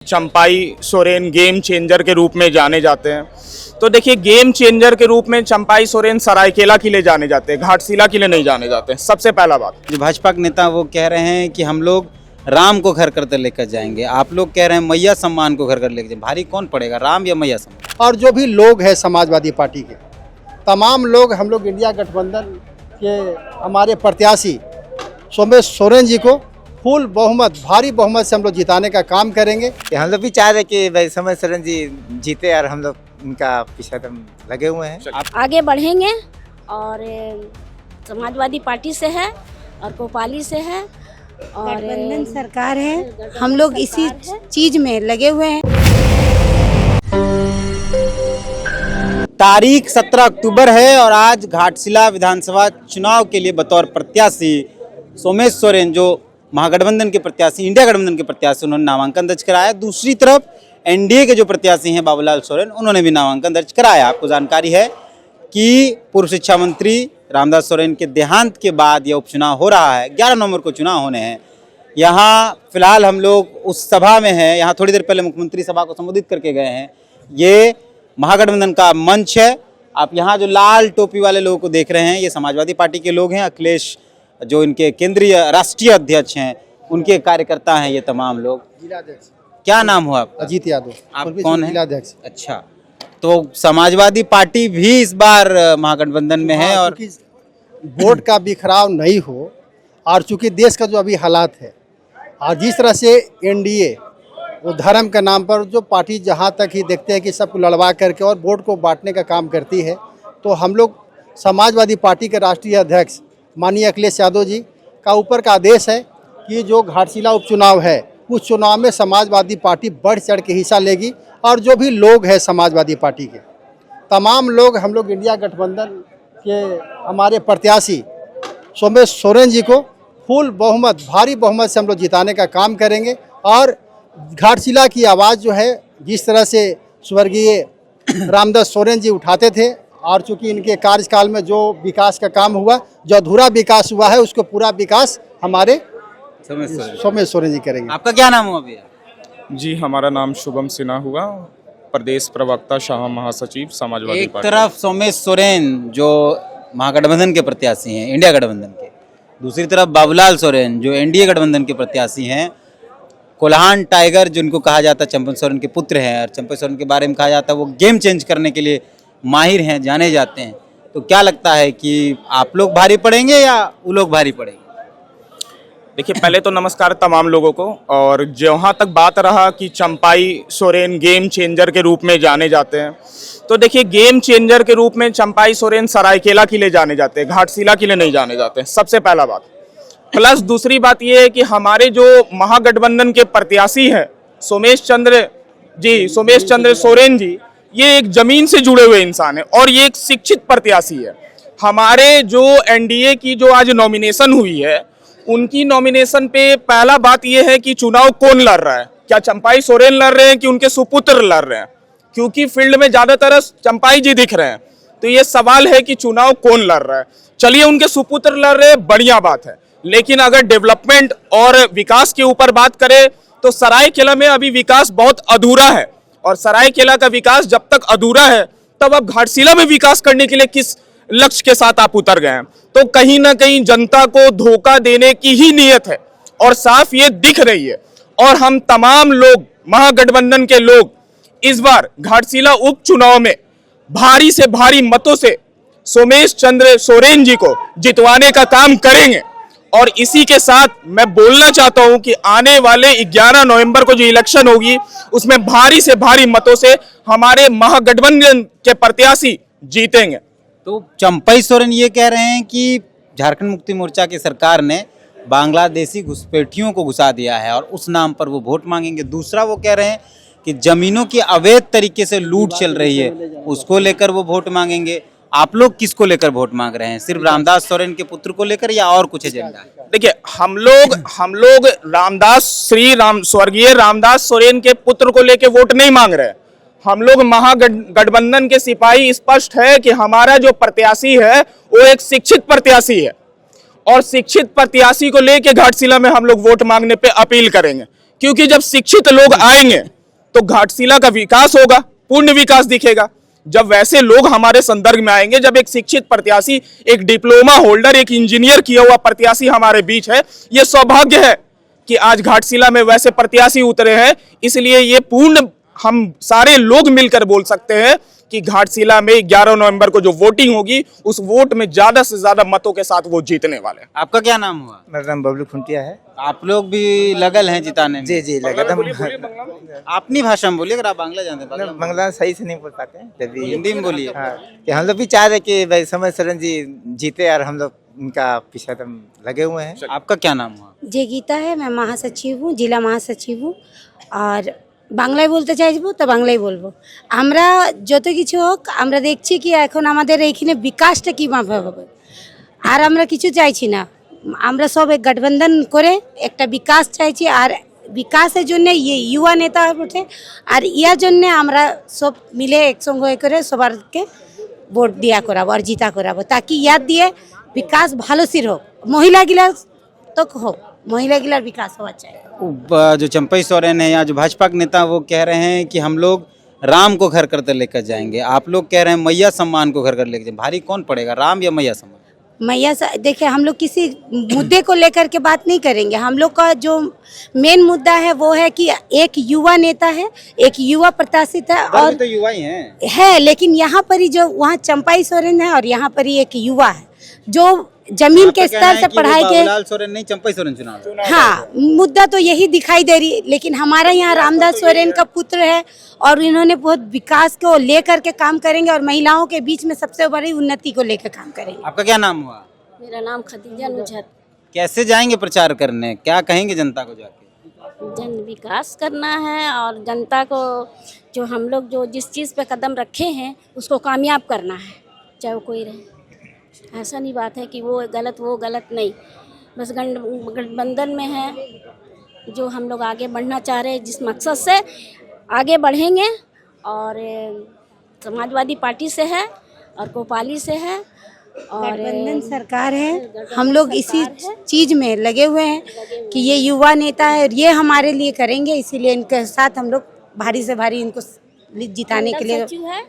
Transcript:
Champai Soren game changer के रूप में जाने जाते हैं। तो देखिए, गेम चेंजर के रूप में चंपाई सोरेन सरायकेला के लिए जाने जाते हैं, घाटशिला के लिए नहीं जाने जाते। सबसे पहला बात, जो भाजपा के नेता वो कह रहे हैं कि हम लोग राम को घर कर लेकर जाएंगे, आप लोग कह रहे हैं मैया सम्मान को घर कर लेकर जाएंगे। भारी कौन पड़ेगा, राम या मैया सम्मान? और जो भी लोग हैं समाजवादी पार्टी के तमाम लोग, हम लोग इंडिया गठबंधन के हमारे प्रत्याशी सोमेश सोरेन जी को फुल बहुमत, भारी बहुमत से हम लोग जिताने का काम करेंगे। हम लोग भी चाह रहे कि भाई सोमेश सोरेन जी जीते और हम लोग उनका पीछे लगे हुए हैं। आगे बढ़ेंगे और समाजवादी पार्टी से है और कोपाली से है और गठबंधन सरकार है, हम लोग इसी चीज में लगे हुए हैं। तारीख 17 अक्टूबर है और आज घाटशिला विधानसभा चुनाव के लिए बतौर प्रत्याशी सोमेश सोरेन, जो महागठबंधन के प्रत्याशी, इंडिया गठबंधन के प्रत्याशी, उन्होंने नामांकन दर्ज कराया। दूसरी तरफ एनडीए के जो प्रत्याशी हैं बाबूलाल सोरेन, उन्होंने भी नामांकन दर्ज कराया। आपको जानकारी है कि पूर्व शिक्षा मंत्री रामदास सोरेन के देहांत के बाद यह उपचुनाव हो रहा है। 11 नवंबर को चुनाव होने हैं। यहाँ फिलहाल हम लोग उस सभा में हैं। यहाँ थोड़ी देर पहले मुख्यमंत्री सभा को संबोधित करके गए हैं। ये महागठबंधन का मंच है। आप यहाँ जो लाल टोपी वाले लोगों को देख रहे हैं, ये समाजवादी पार्टी के लोग हैं। अखिलेश जो इनके केंद्रीय राष्ट्रीय अध्यक्ष हैं, उनके कार्यकर्ता हैं ये तमाम लोग। क्या नाम हुआ आपका? अजीत यादव। आप कौन है? जिलाध्यक्ष। अच्छा, तो समाजवादी पार्टी भी इस बार महागठबंधन में है और वोट का बिखराव नहीं हो, और चूंकि देश का जो अभी हालात है और जिस तरह से एनडीए वो धर्म के नाम पर जो पार्टी जहां तक ही देखते हैं कि सबको लड़वा करके और वोट को बांटने का काम करती है, तो हम लोग समाजवादी पार्टी के राष्ट्रीय अध्यक्ष माननीय अखिलेश यादव जी का ऊपर का आदेश है कि जो घाटशिला उपचुनाव है, उस चुनाव में समाजवादी पार्टी बढ़ चढ़ के हिस्सा लेगी। और जो भी लोग हैं समाजवादी पार्टी के तमाम लोग, हम लोग इंडिया गठबंधन के हमारे प्रत्याशी सोमेश सोरेन जी को फुल बहुमत, भारी बहुमत से हम लोग जिताने का काम करेंगे। और घाटशिला की आवाज़ जो है, जिस तरह से स्वर्गीय रामदास सोरेन जी उठाते थे, और चूंकि इनके कार्यकाल में जो विकास का काम हुआ, जो अधूरा विकास हुआ है, उसको पूरा विकास हमारे सोमेश सोरेन जी करेंगे। आपका क्या नाम हुआ भैया? जी हमारा नाम शुभम सिन्हा हुआ, प्रदेश प्रवक्ता शाह महासचिव समाजवादी एक पार्टी। तरफ सोमेश सोरेन जो महागठबंधन के प्रत्याशी हैं, इंडिया गठबंधन के, दूसरी तरफ बाबूलाल सोरेन जो एनडीए गठबंधन के प्रत्याशी हैं। कोल्हान टाइगर जिनको कहा जाता है, चंपई सोरेन के पुत्र हैं, और चंपई सोरेन के बारे में कहा जाता है वो गेम चेंज करने के लिए माहिर हैं, जाने जाते हैं। तो क्या लगता है कि आप लोग भारी पड़ेंगे या वो लोग भारी पड़ेंगे? देखिए, पहले तो नमस्कार तमाम लोगों को। और जहाँ तक बात रहा कि चंपाई सोरेन गेम चेंजर के रूप में जाने जाते हैं, तो देखिए, गेम चेंजर के रूप में चंपाई सोरेन सरायकेला के लिए जाने जाते हैं, घाटशिला के लिए नहीं जाने जाते। सबसे पहला बात। प्लस दूसरी बात यह है कि हमारे जो महागठबंधन के प्रत्याशी हैं सोमेश चंद्र सोरेन जी, ये एक जमीन से जुड़े हुए इंसान है और ये एक शिक्षित प्रत्याशी है। हमारे जो एनडीए की जो आज नॉमिनेशन हुई है, उनकी नॉमिनेशन पे पहला बात यह है कि चुनाव कौन लड़ रहा है, क्या चंपाई सोरेन लड़ रहे हैं कि उनके सुपुत्र लड़ रहे हैं? क्योंकि फील्ड में ज्यादातर चंपाई जी दिख रहे हैं, तो ये सवाल है कि चुनाव कौन लड़ रहा है। चलिए, उनके सुपुत्र लड़ रहे हैं, बढ़िया बात है, लेकिन अगर डेवलपमेंट और विकास के ऊपर बात करें तो सरायकेला में अभी विकास बहुत अधूरा है, और सरायकेला का विकास जब तक अधूरा है, तब अब घाटशिला में विकास करने के लिए किस लक्ष्य के साथ आप उतर गए हैं? तो कहीं ना कहीं जनता को धोखा देने की ही नीयत है, और साफ ये दिख रही है। और हम तमाम लोग, महागठबंधन के लोग, इस बार घाटशिला उपचुनाव में भारी से भारी मतों से सोमेश चंद्र सोरेन जी को जितवाने का काम करेंगे। और इसी के साथ मैं बोलना चाहता हूं कि आने वाले 11 नवंबर को जो इलेक्शन होगी, उसमें भारी से भारी मतों से हमारे महागठबंधन के प्रत्याशी जीतेंगे। तो चंपई सोरेन ये कह रहे हैं कि झारखंड मुक्ति मोर्चा की सरकार ने बांग्लादेशी घुसपैठियों को घुसा दिया है और उस नाम पर वो वोट मांगेंगे। दूसरा, वो कह रहे हैं कि जमीनों की अवैध तरीके से लूट चल रही है, उसको लेकर वो वोट मांगेंगे। आप लोग किसको लेकर वोट मांग रहे हैं? सिर्फ रामदास सोरेन के पुत्र को लेकर या और कुछ एजेंडा है? देखिए, हम लोग स्वर्गीय रामदास सोरेन के पुत्र को लेकर वोट नहीं मांग रहे हैं। हम लोग महागठबंधन के सिपाही, स्पष्ट है कि हमारा जो प्रत्याशी है वो एक शिक्षित प्रत्याशी है, और शिक्षित प्रत्याशी को लेकर घाटशिला में हम लोग वोट मांगने पे अपील करेंगे। क्योंकि जब शिक्षित लोग आएंगे तो घाटशिला का विकास होगा, पूर्ण विकास दिखेगा। जब वैसे लोग हमारे संदर्भ में आएंगे, जब एक शिक्षित प्रत्याशी, एक डिप्लोमा होल्डर, एक इंजीनियर किया हुआ प्रत्याशी हमारे बीच है, ये सौभाग्य है कि आज घाटशिला में वैसे प्रत्याशी उतरे हैं। इसलिए ये पूर्ण हम सारे लोग मिलकर बोल सकते हैं कि घाटशिला में 11 नवंबर को जो वोटिंग होगी, उस वोट में ज्यादा से ज्यादा मतों के साथ वो जीतने वाले हैं। आपका क्या नाम हुआ? मेरा नाम बबलू खुंटिया है। आप लोग भी लगल हैं जिताने में? जी जी लगा था। अपनी भाषा में बोलिए, अगर आप बांग्ला जानते हैं। बांग्ला में। बांग्ला सही से नहीं बोल पाते हैं, तभी हिंदी में बोलिए। हाँ, कि हम लोग भी चाह रहे कि भाई समय सरन जी जीते और हम लोग उनका पीछे एकदम लगे हुए हैं। आपका क्या नाम हुआ? যে গীতা है, मैं महासचिव हूँ, जिला महासचिव हूँ। আর বাংলায় বলতে চাইবো তো বাংলাই বলবো। আমরা যত কিছু হোক আমরা দেখছি কি এখন আমাদের এইখানে বিকাশটা কীভাবে হবে, আর আমরা কিছু চাইছি না। আমরা সব এক গঠবন্ধন করে একটা বিকাশ চাইছি, আর বিকাশের জন্য युवा নেতা ওঠে, আর ইয়ার জন্য আমরা সব মিলে একসঙ্গে হয়ে করে সবারকে ভোট দিয়া করাবো আর জিতা করাবো, তাকি ইয়াদ দিয়ে বিকাশ ভালো সির হোক, মহিলাগুলা তো হোক, মহিলাগুলার বিকাশ হওয়া চাই। जो चंपई सोरेन है या जो भाजपा के नेता, वो कह रहे हैं कि हम लोग राम को घर करते लेकर जाएंगे। आप लोग कह रहे हैं मैया सम्मान को घर कर लेकर जाएंगे। भारी कौन पड़ेगा, राम या मैया सम्मान? मैया देखिए, हम लोग किसी मुद्दे को लेकर के बात नहीं करेंगे। हम लोग का जो मेन मुद्दा है वो है कि एक युवा नेता है, एक युवा प्रत्याशी है, और तो युवा ही हैं। है, लेकिन यहाँ पर ही जो वहाँ चंपाई सोरेन है और यहाँ पर ही एक युवा है जो जमीन के स्तर से पढ़ाई के। बाबूलाल सोरेन नहीं, चंपई सोरेन चुनाव। हाँ, मुद्दा तो यही दिखाई दे रही, लेकिन हमारा यहाँ रामदास सोरेन का पुत्र है और इन्होंने बहुत विकास को लेकर के काम करेंगे और महिलाओं के बीच में सबसे बड़ी उन्नति को लेकर काम करेंगे। आपका क्या नाम हुआ? मेरा नाम खदीजा नुजहत। कैसे जाएंगे प्रचार करने, क्या कहेंगे जनता को जाके? जन विकास करना है और जनता को जो हम लोग जो जिस चीज़ पे कदम रखे हैं उसको कामयाब करना है, चाहे वो कोई रहे। ऐसा नहीं बात है कि वो गलत नहीं, बस गठबंधन में है जो हम लोग आगे बढ़ना चाह रहे हैं, जिस मकसद से आगे बढ़ेंगे। और समाजवादी पार्टी से है और कोपाली से है और गठबंधन सरकार है। हम लोग इसी चीज में लगे हुए हैं कि ये युवा नेता है और ये हमारे लिए करेंगे, इसीलिए इनके साथ हम लोग भारी से भारी इनको जिताने के लिए। सचिव है